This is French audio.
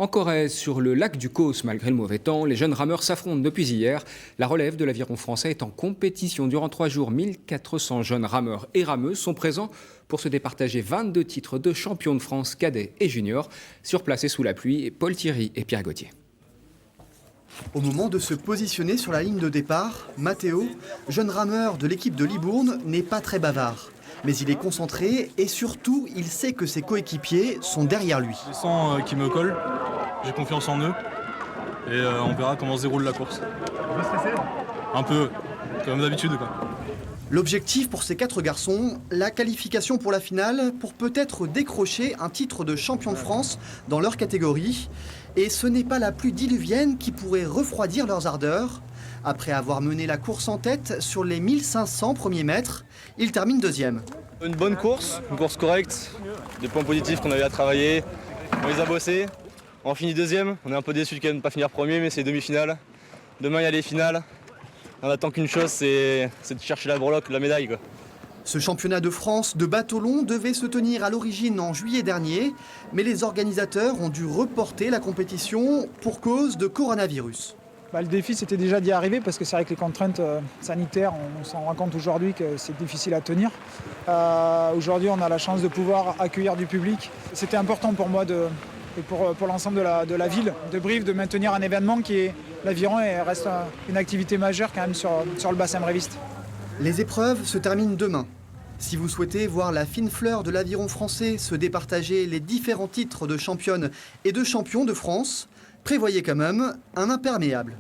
En Corrèze, sur le lac du Causse, malgré le mauvais temps, les jeunes rameurs s'affrontent depuis hier. La relève de l'aviron français est en compétition durant 3 jours. 1400 jeunes rameurs et rameuses sont présents pour se départager 22 titres de champion de France cadets et juniors. Sur place et sous la pluie, Paul Thierry et Pierre Gauthier. Au moment de se positionner sur la ligne de départ, Matteo, jeune rameur de l'équipe de Libourne, n'est pas très bavard. Mais il est concentré et surtout, il sait que ses coéquipiers sont derrière lui. Je sens qu'ils me collent, j'ai confiance en eux et on verra comment se déroule la course. Vous stressé ? Un peu, comme d'habitude quoi. L'objectif pour ces 4 garçons, la qualification pour la finale pour peut-être décrocher un titre de champion de France dans leur catégorie. Et ce n'est pas la pluie diluvienne qui pourrait refroidir leurs ardeurs. Après avoir mené la course en tête sur les 1500 premiers mètres, ils terminent deuxième. Une bonne course, une course correcte, des points positifs qu'on avait à travailler, on les a bossés. On finit deuxième, on est un peu déçus de quand même ne pas finir premier, mais c'est demi-finale. Demain il y a les finales. On attend qu'une chose, c'est de chercher la breloque, la médaille, quoi. Ce championnat de France de bateau long devait se tenir à l'origine en juillet dernier, mais les organisateurs ont dû reporter la compétition pour cause de coronavirus. Le défi, c'était déjà d'y arriver parce que c'est vrai que les contraintes sanitaires, on s'en rend compte aujourd'hui que c'est difficile à tenir. Aujourd'hui, on a la chance de pouvoir accueillir du public. C'était important pour moi et pour l'ensemble de la ville de Brive de maintenir un événement qui est l'aviron et reste une activité majeure quand même sur le bassin bréviste. Les épreuves se terminent demain. Si vous souhaitez voir la fine fleur de l'aviron français se départager les différents titres de championne et de champion de France, prévoyez quand même un imperméable.